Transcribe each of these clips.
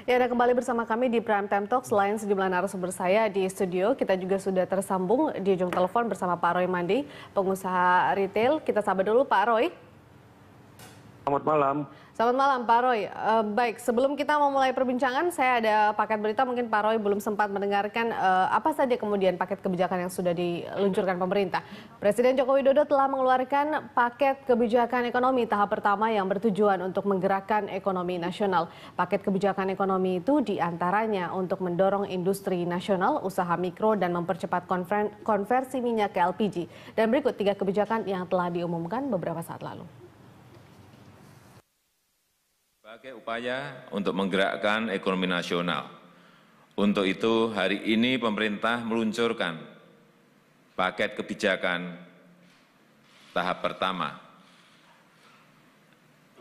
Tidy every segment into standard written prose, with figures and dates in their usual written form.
Ya, Anda kembali bersama kami di Prime Time Talk. Selain sejumlah narasumber saya di studio, kita juga sudah tersambung di ujung telepon bersama Pak Roy Mandi, pengusaha retail. Kita sapa dulu Pak Roy. Selamat malam. Selamat malam Pak Roy. Baik, sebelum kita memulai perbincangan, saya ada paket berita. Mungkin Pak Roy belum sempat mendengarkan apa saja kemudian paket kebijakan yang sudah diluncurkan pemerintah. Presiden Joko Widodo telah mengeluarkan paket kebijakan ekonomi tahap pertama yang bertujuan untuk menggerakkan ekonomi nasional. Paket kebijakan ekonomi itu diantaranya untuk mendorong industri nasional, usaha mikro, dan mempercepat konversi minyak ke LPG. Dan berikut 3 kebijakan yang telah diumumkan beberapa saat lalu. Sebagai upaya untuk menggerakkan ekonomi nasional. Untuk itu, hari ini pemerintah meluncurkan paket kebijakan tahap pertama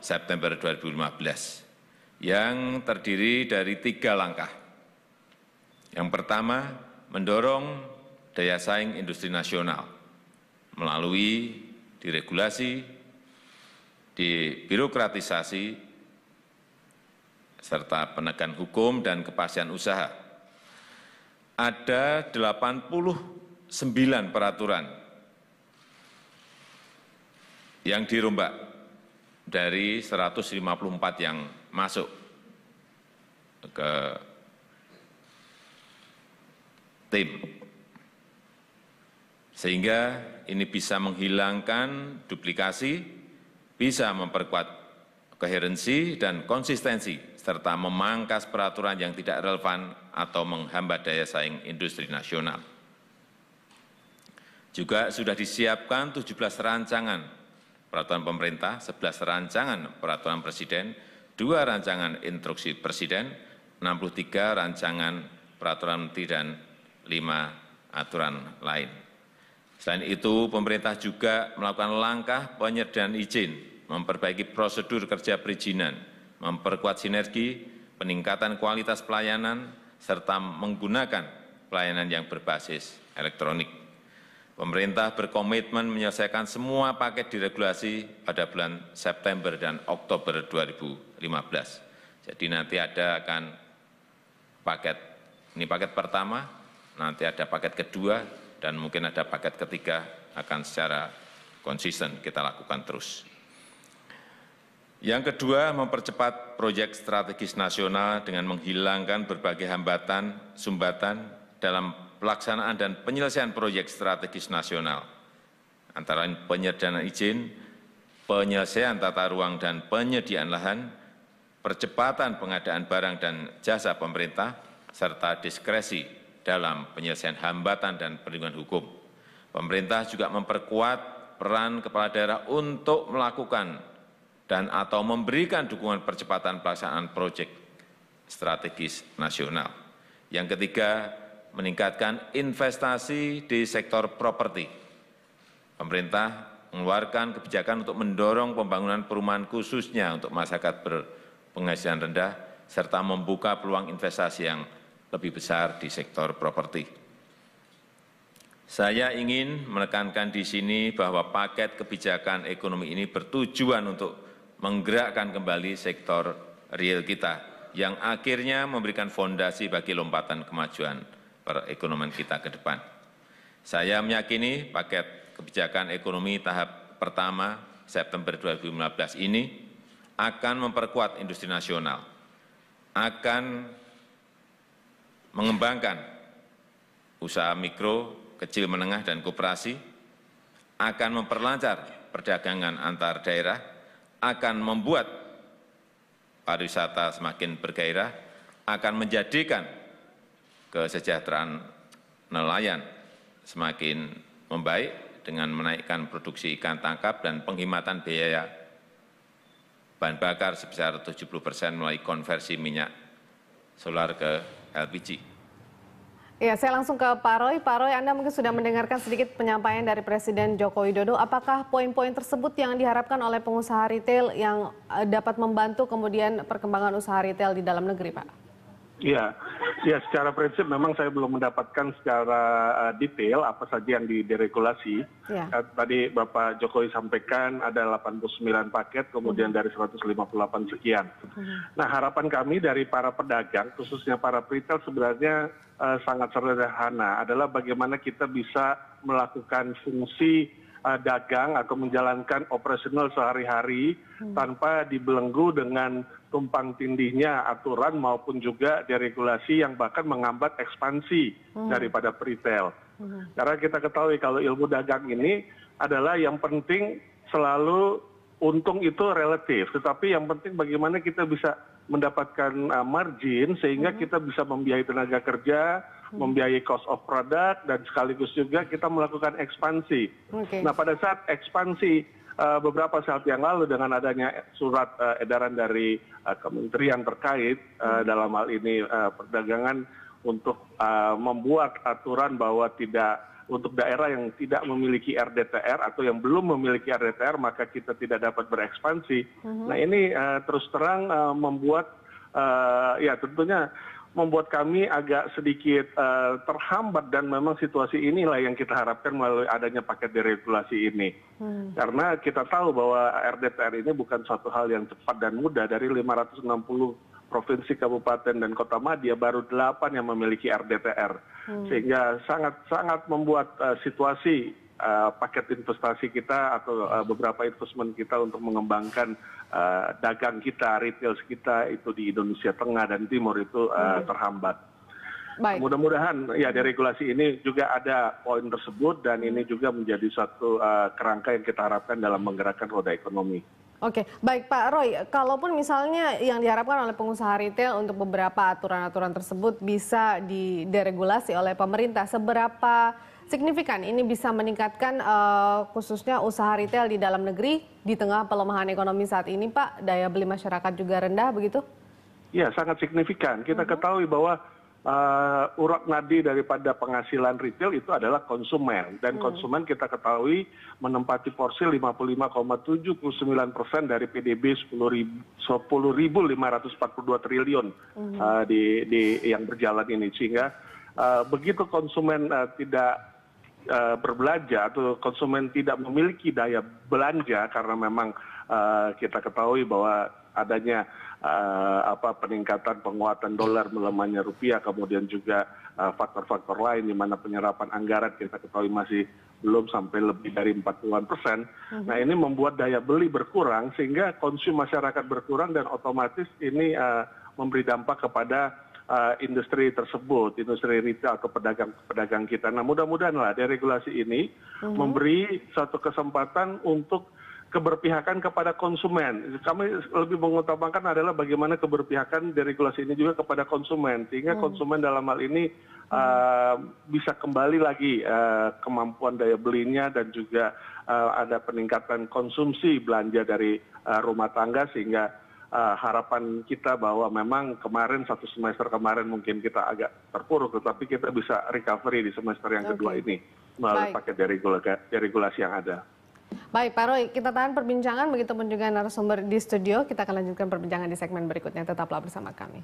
September 2015 yang terdiri dari 3 langkah. Yang pertama, mendorong daya saing industri nasional melalui diregulasi, dibirokratisasi, serta penegakan hukum dan kepastian usaha. Ada 89 peraturan yang dirombak dari 154 yang masuk ke tim. Sehingga ini bisa menghilangkan duplikasi, bisa memperkuat koherensi dan konsistensi, serta memangkas peraturan yang tidak relevan atau menghambat daya saing industri nasional. Juga sudah disiapkan 17 rancangan peraturan pemerintah, 11 rancangan peraturan presiden, 2 rancangan instruksi presiden, 63 rancangan peraturan menteri, dan 5 aturan lain. Selain itu, pemerintah juga melakukan langkah penyederhanaan izin, memperbaiki prosedur kerja perizinan, memperkuat sinergi, peningkatan kualitas pelayanan, serta menggunakan pelayanan yang berbasis elektronik. Pemerintah berkomitmen menyelesaikan semua paket diregulasi pada bulan September dan Oktober 2015. Jadi nanti ada akan ini paket pertama, nanti ada paket kedua, dan mungkin ada paket ketiga akan secara konsisten kita lakukan terus. Yang kedua, mempercepat proyek strategis nasional dengan menghilangkan berbagai hambatan, sumbatan dalam pelaksanaan dan penyelesaian proyek strategis nasional, antara lain penyederhanaan izin, penyelesaian tata ruang dan penyediaan lahan, percepatan pengadaan barang dan jasa pemerintah, serta diskresi dalam penyelesaian hambatan dan perlindungan hukum. Pemerintah juga memperkuat peran kepala daerah untuk melakukan dan atau memberikan dukungan percepatan pelaksanaan proyek strategis nasional. Yang ketiga, meningkatkan investasi di sektor properti. Pemerintah mengeluarkan kebijakan untuk mendorong pembangunan perumahan khususnya untuk masyarakat berpenghasilan rendah, serta membuka peluang investasi yang lebih besar di sektor properti. Saya ingin menekankan di sini bahwa paket kebijakan ekonomi ini bertujuan untuk menggerakkan kembali sektor real kita yang akhirnya memberikan fondasi bagi lompatan kemajuan perekonomian kita ke depan. Saya meyakini paket kebijakan ekonomi tahap pertama September 2015 ini akan memperkuat industri nasional, akan mengembangkan usaha mikro, kecil menengah, dan koperasi, akan memperlancar perdagangan antar daerah, akan membuat pariwisata semakin bergairah, akan menjadikan kesejahteraan nelayan semakin membaik dengan menaikkan produksi ikan tangkap dan penghematan biaya bahan bakar sebesar 70% melalui konversi minyak solar ke LPG. Ya, saya langsung ke Pak Roy. Pak Roy, Anda mungkin sudah mendengarkan sedikit penyampaian dari Presiden Joko Widodo. Apakah poin-poin tersebut yang diharapkan oleh pengusaha retail yang dapat membantu kemudian perkembangan usaha retail di dalam negeri, Pak? Ya, Ya, secara prinsip memang saya belum mendapatkan secara detail apa saja yang dideregulasi. Ya. Tadi Bapak Jokowi sampaikan ada 89 paket, kemudian dari 158 sekian. Nah, harapan kami dari para pedagang, khususnya para retail sebenarnya sangat sederhana, adalah bagaimana kita bisa melakukan fungsi dagang atau menjalankan operasional sehari-hari tanpa dibelenggu dengan tumpang tindihnya aturan maupun juga deregulasi yang bahkan menghambat ekspansi daripada retail. Karena kita ketahui kalau ilmu dagang ini adalah yang penting selalu untung itu relatif, tetapi yang penting bagaimana kita bisa mendapatkan margin sehingga kita bisa membiayai tenaga kerja, membiayai cost of product, dan sekaligus juga kita melakukan ekspansi. Nah, pada saat ekspansi beberapa saat yang lalu dengan adanya surat edaran dari kementerian terkait dalam hal ini perdagangan untuk membuat aturan bahwa tidak untuk daerah yang tidak memiliki RDTR atau yang belum memiliki RDTR maka kita tidak dapat berekspansi. Nah, ini terus terang membuat ya tentunya membuat kami agak sedikit terhambat, dan memang situasi inilah yang kita harapkan melalui adanya paket deregulasi ini. Karena kita tahu bahwa RDTR ini bukan suatu hal yang cepat dan mudah. Dari 560 provinsi, kabupaten, dan kota madya baru 8 yang memiliki RDTR. Sehingga sangat membuat situasi paket investasi kita atau beberapa investment kita untuk mengembangkan dagang kita, retail kita itu di Indonesia Tengah dan Timur itu terhambat. Baik. Mudah-mudahan ya deregulasi ini juga ada poin tersebut, dan ini juga menjadi suatu kerangka yang kita harapkan dalam menggerakkan roda ekonomi. Oke, baik Pak Roy, kalaupun misalnya yang diharapkan oleh pengusaha retail untuk beberapa aturan-aturan tersebut bisa dideregulasi oleh pemerintah, seberapa signifikan ini bisa meningkatkan khususnya usaha retail di dalam negeri di tengah pelemahan ekonomi saat ini, Pak? Daya beli masyarakat juga rendah, begitu? Ya, sangat signifikan. Kita ketahui bahwa urat nadi daripada penghasilan retail itu adalah konsumen, dan konsumen kita ketahui menempati porsi 55,79% dari PDB 10.542 triliun yang berjalan ini, sehingga begitu konsumen tidak berbelanja atau konsumen tidak memiliki daya belanja karena memang kita ketahui bahwa adanya peningkatan penguatan dolar, melemahnya rupiah, kemudian juga faktor-faktor lain di mana penyerapan anggaran kita ketahui masih belum sampai lebih dari 40%. Nah, ini membuat daya beli berkurang sehingga konsumsi masyarakat berkurang, dan otomatis ini memberi dampak kepada industri tersebut, industri retail atau pedagang kita. Nah, mudah-mudahanlah deregulasi ini memberi satu kesempatan untuk keberpihakan kepada konsumen. Kami lebih mengutamakan adalah bagaimana keberpihakan deregulasi ini juga kepada konsumen, sehingga konsumen dalam hal ini bisa kembali lagi kemampuan daya belinya, dan juga ada peningkatan konsumsi belanja dari rumah tangga, sehingga harapan kita bahwa memang kemarin satu semester kemarin mungkin kita agak terpuruk, tetapi kita bisa recovery di semester yang kedua ini melalui paket deregulasi yang ada. Baik Pak Roy, kita tahan perbincangan, begitupun juga narasumber di studio. Kita akan lanjutkan perbincangan di segmen berikutnya. Tetaplah bersama kami.